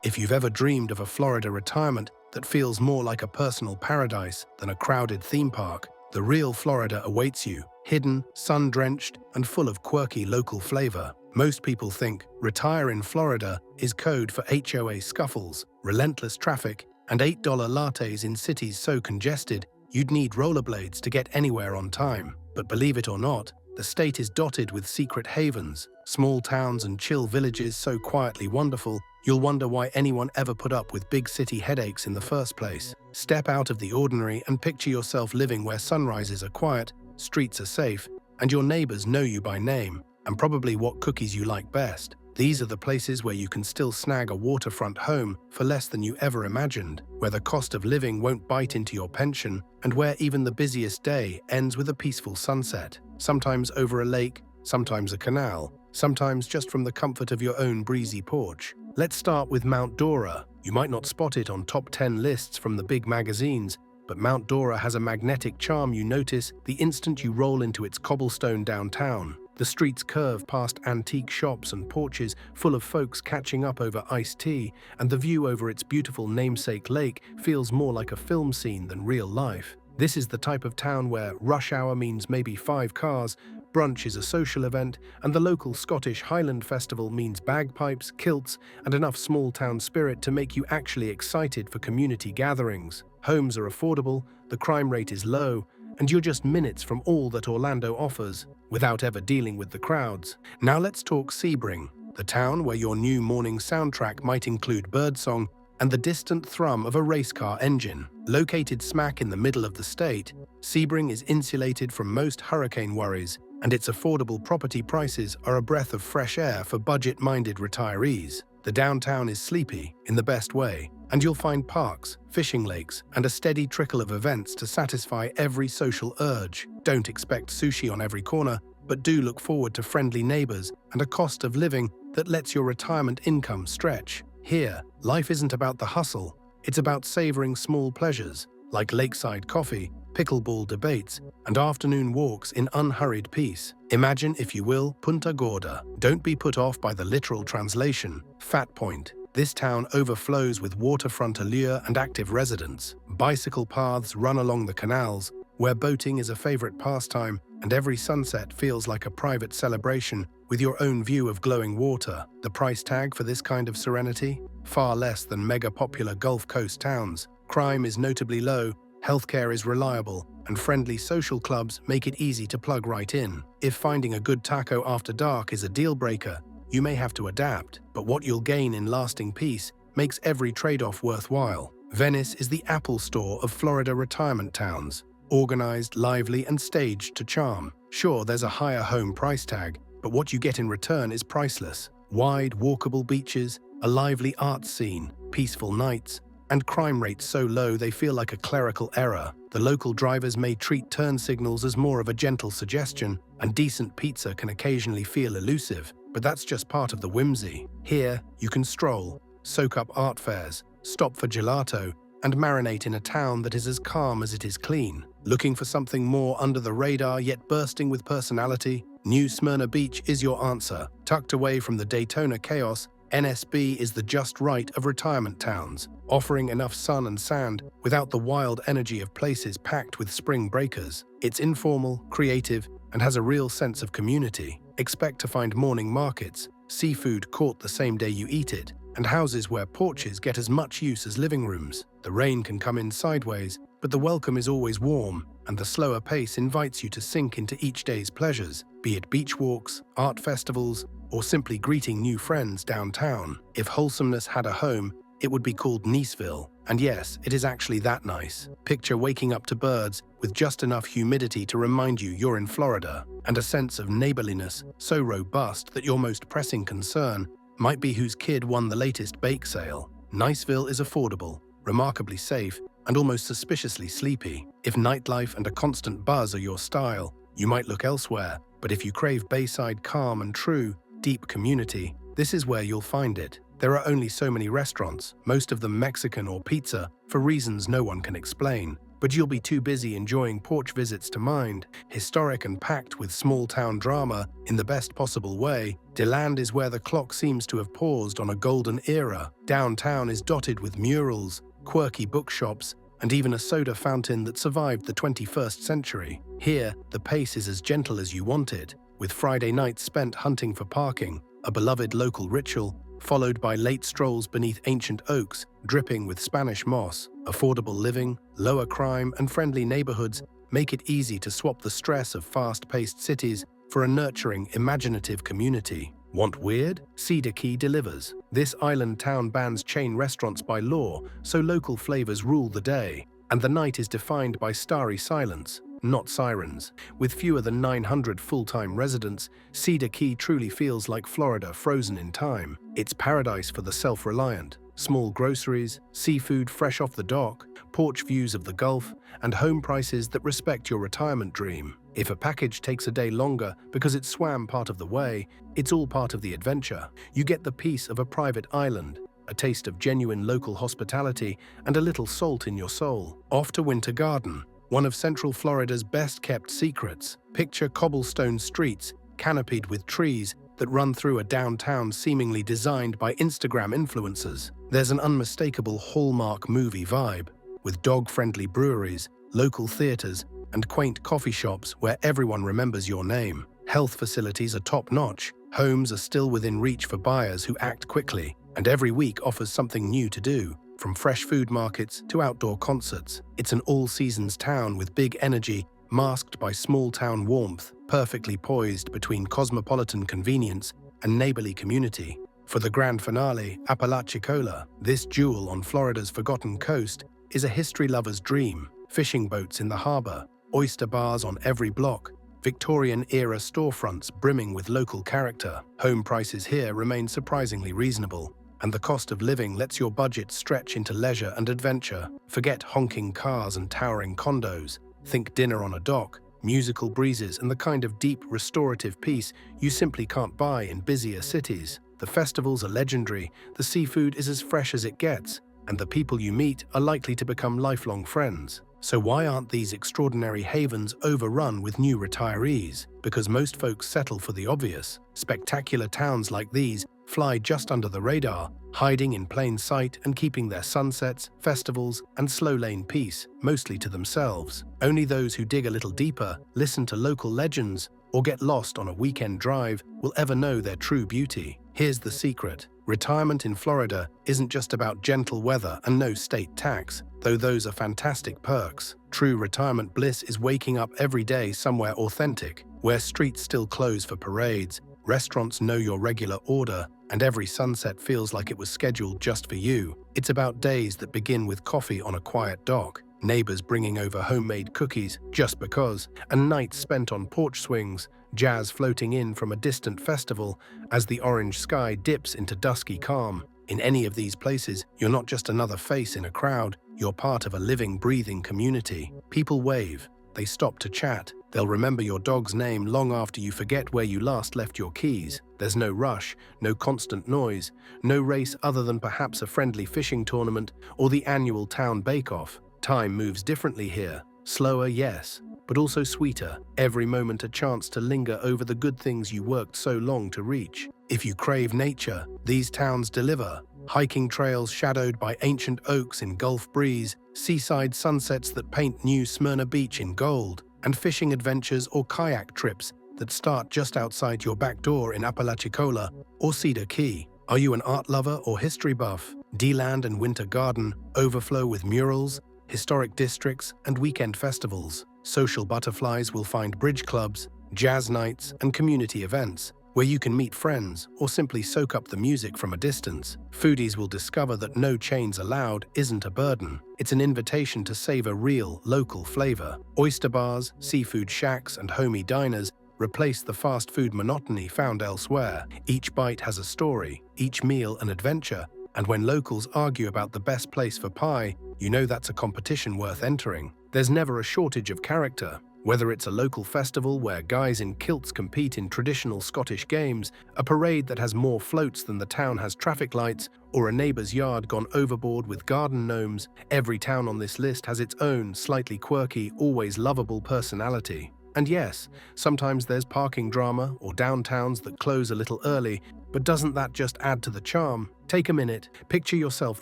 If you've ever dreamed of a Florida retirement that feels more like a personal paradise than a crowded theme park, the real Florida awaits you, hidden, sun-drenched, and full of quirky local flavor. Most people think retire in Florida is code for HOA scuffles, relentless traffic, and $8 lattes in cities so congested you'd need rollerblades to get anywhere on time. But believe it or not, the state is dotted with secret havens, small towns and chill villages so quietly wonderful, you'll wonder why anyone ever put up with big city headaches in the first place. Step out of the ordinary and picture yourself living where sunrises are quiet, streets are safe, and your neighbors know you by name, and probably what cookies you like best. These are the places where you can still snag a waterfront home for less than you ever imagined, where the cost of living won't bite into your pension, and where even the busiest day ends with a peaceful sunset, sometimes over a lake, sometimes a canal, sometimes just from the comfort of your own breezy porch. Let's start with Mount Dora. You might not spot it on top 10 lists from the big magazines, but Mount Dora has a magnetic charm you notice the instant you roll into its cobblestone downtown. The streets curve past antique shops and porches full of folks catching up over iced tea, and the view over its beautiful namesake lake feels more like a film scene than real life. This is the type of town where rush hour means maybe 5 cars, brunch is a social event, and the local Scottish Highland Festival means bagpipes, kilts, and enough small-town spirit to make you actually excited for community gatherings. Homes are affordable, the crime rate is low, and you're just minutes from all that Orlando offers, without ever dealing with the crowds. Now let's talk Sebring, the town where your new morning soundtrack might include birdsong and the distant thrum of a race car engine. Located smack in the middle of the state, Sebring is insulated from most hurricane worries, and its affordable property prices are a breath of fresh air for budget-minded retirees. The downtown is sleepy, in the best way, and you'll find parks, fishing lakes, and a steady trickle of events to satisfy every social urge. Don't expect sushi on every corner, but do look forward to friendly neighbors and a cost of living that lets your retirement income stretch. Here, life isn't about the hustle, it's about savoring small pleasures, like lakeside coffee, pickleball debates, and afternoon walks in unhurried peace. Imagine, if you will, Punta Gorda. Don't be put off by the literal translation, Fat Point. This town overflows with waterfront allure and active residents. Bicycle paths run along the canals, where boating is a favorite pastime, and every sunset feels like a private celebration with your own view of glowing water. The price tag for this kind of serenity? Far less than mega-popular Gulf Coast towns. Crime is notably low, healthcare is reliable, and friendly social clubs make it easy to plug right in. If finding a good taco after dark is a deal-breaker, you may have to adapt, but what you'll gain in lasting peace makes every trade-off worthwhile. Venice is the Apple Store of Florida retirement towns, organized, lively, and staged to charm. Sure, there's a higher home price tag, but what you get in return is priceless. Wide, walkable beaches, a lively arts scene, peaceful nights, and crime rates so low they feel like a clerical error. The local drivers may treat turn signals as more of a gentle suggestion, and decent pizza can occasionally feel elusive, but that's just part of the whimsy. Here, you can stroll, soak up art fairs, stop for gelato, and marinate in a town that is as calm as it is clean. Looking for something more under the radar yet bursting with personality? New Smyrna Beach is your answer. Tucked away from the Daytona chaos, NSB is the just right of retirement towns, offering enough sun and sand without the wild energy of places packed with spring breakers. It's informal, creative, and has a real sense of community. Expect to find morning markets, seafood caught the same day you eat it, and houses where porches get as much use as living rooms. The rain can come in sideways, but the welcome is always warm, and the slower pace invites you to sink into each day's pleasures, be it beach walks, art festivals, or simply greeting new friends downtown. If wholesomeness had a home, it would be called Niceville. And yes, it is actually that nice. Picture waking up to birds with just enough humidity to remind you you're in Florida, and a sense of neighborliness so robust that your most pressing concern might be whose kid won the latest bake sale. Niceville is affordable, remarkably safe, and almost suspiciously sleepy. If nightlife and a constant buzz are your style, you might look elsewhere, but if you crave bayside calm and true, deep community, this is where you'll find it. There are only so many restaurants, most of them Mexican or pizza, for reasons no one can explain. but you'll be too busy enjoying porch visits to mind. Historic and packed with small-town drama in the best possible way, DeLand is where the clock seems to have paused on a golden era. Downtown is dotted with murals, quirky bookshops, and even a soda fountain that survived the 21st century. Here, the pace is as gentle as you want it, with Friday nights spent hunting for parking, a beloved local ritual, followed by late strolls beneath ancient oaks, dripping with Spanish moss. Affordable living, lower crime, and friendly neighborhoods make it easy to swap the stress of fast-paced cities for a nurturing, imaginative community. Want weird? Cedar Key delivers. This island town bans chain restaurants by law, so local flavors rule the day, and the night is defined by starry silence, not sirens. With fewer than 900 full-time residents, Cedar Key truly feels like Florida frozen in time. It's paradise for the self-reliant. Small groceries, seafood fresh off the dock, porch views of the Gulf, and home prices that respect your retirement dream. If a package takes a day longer because it swam part of the way, it's all part of the adventure. You get the peace of a private island, a taste of genuine local hospitality, and a little salt in your soul. Off to Winter Garden, one of Central Florida's best-kept secrets. Picture cobblestone streets, canopied with trees that run through a downtown seemingly designed by Instagram influencers. There's an unmistakable Hallmark movie vibe, with dog-friendly breweries, local theaters, and quaint coffee shops where everyone remembers your name. Health facilities are top-notch, homes are still within reach for buyers who act quickly, and every week offers something new to do, from fresh food markets to outdoor concerts. It's an all-seasons town with big energy, masked by small-town warmth, perfectly poised between cosmopolitan convenience and neighborly community. For the grand finale, Apalachicola, this jewel on Florida's forgotten coast, is a history lover's dream. Fishing boats in the harbor, oyster bars on every block, Victorian-era storefronts brimming with local character. Home prices here remain surprisingly reasonable, and the cost of living lets your budget stretch into leisure and adventure. Forget honking cars and towering condos. Think dinner on a dock, musical breezes, and the kind of deep, restorative peace you simply can't buy in busier cities. The festivals are legendary, the seafood is as fresh as it gets, and the people you meet are likely to become lifelong friends. So why aren't these extraordinary havens overrun with new retirees? Because most folks settle for the obvious. Spectacular towns like these fly just under the radar, hiding in plain sight and keeping their sunsets, festivals, and slow-lane peace mostly to themselves. Only those who dig a little deeper, listen to local legends, or get lost on a weekend drive will ever know their true beauty. Here's the secret. Retirement in Florida isn't just about gentle weather and no state tax, though those are fantastic perks. True retirement bliss is waking up every day somewhere authentic, where streets still close for parades, restaurants know your regular order, and every sunset feels like it was scheduled just for you. It's about days that begin with coffee on a quiet dock, neighbors bringing over homemade cookies just because, and nights spent on porch swings, jazz floating in from a distant festival as the orange sky dips into dusky calm. In any of these places, you're not just another face in a crowd, you're part of a living, breathing community. People wave, they stop to chat, they'll remember your dog's name long after you forget where you last left your keys. There's no rush, no constant noise, no race other than perhaps a friendly fishing tournament or the annual town bake-off. Time moves differently here. Slower, yes, but also sweeter. Every moment a chance to linger over the good things you worked so long to reach. If you crave nature, these towns deliver. Hiking trails shadowed by ancient oaks in Gulf breeze, seaside sunsets that paint New Smyrna Beach in gold, and fishing adventures or kayak trips that start just outside your back door in Apalachicola or Cedar Key. Are you an art lover or history buff? DeLand and Winter Garden overflow with murals, historic districts, and weekend festivals. Social butterflies will find bridge clubs, jazz nights, and community events where you can meet friends or simply soak up the music from a distance. Foodies will discover that no chains allowed isn't a burden. It's an invitation to savor real, local flavor. Oyster bars, seafood shacks, and homey diners replace the fast food monotony found elsewhere. Each bite has a story, each meal an adventure, and when locals argue about the best place for pie, you know that's a competition worth entering. There's never a shortage of character. Whether it's a local festival where guys in kilts compete in traditional Scottish games, a parade that has more floats than the town has traffic lights, or a neighbour's yard gone overboard with garden gnomes, every town on this list has its own, slightly quirky, always lovable personality. And yes, sometimes there's parking drama or downtowns that close a little early, but doesn't that just add to the charm? Take a minute, picture yourself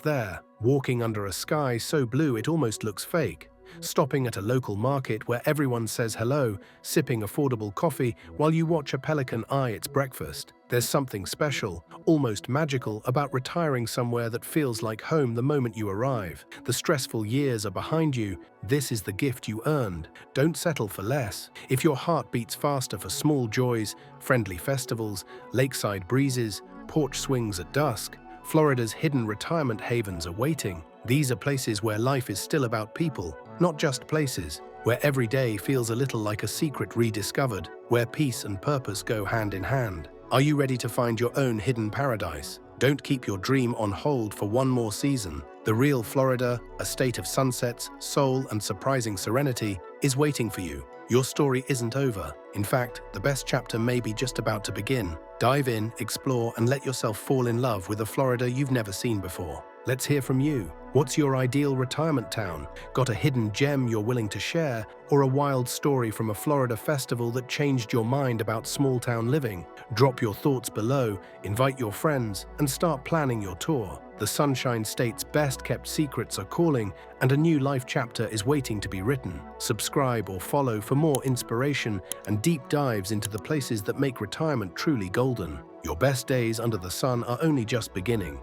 there, walking under a sky so blue it almost looks fake. Stopping at a local market where everyone says hello, sipping affordable coffee while you watch a pelican eye its breakfast. There's something special, almost magical, about retiring somewhere that feels like home the moment you arrive. The stressful years are behind you. This is the gift you earned. Don't settle for less. If your heart beats faster for small joys, friendly festivals, lakeside breezes, porch swings at dusk, Florida's hidden retirement havens are waiting. These are places where life is still about people, not just places, where every day feels a little like a secret rediscovered, where peace and purpose go hand in hand. Are you ready to find your own hidden paradise? Don't keep your dream on hold for one more season. The real Florida, a state of sunsets, soul, and surprising serenity, is waiting for you. Your story isn't over. In fact, the best chapter may be just about to begin. Dive in, explore, and let yourself fall in love with a Florida you've never seen before. Let's hear from you. What's your ideal retirement town? Got a hidden gem you're willing to share? Or a wild story from a Florida festival that changed your mind about small-town living? Drop your thoughts below, invite your friends, and start planning your tour. The Sunshine State's best-kept secrets are calling, and a new life chapter is waiting to be written. Subscribe or follow for more inspiration and deep dives into the places that make retirement truly golden. Your best days under the sun are only just beginning.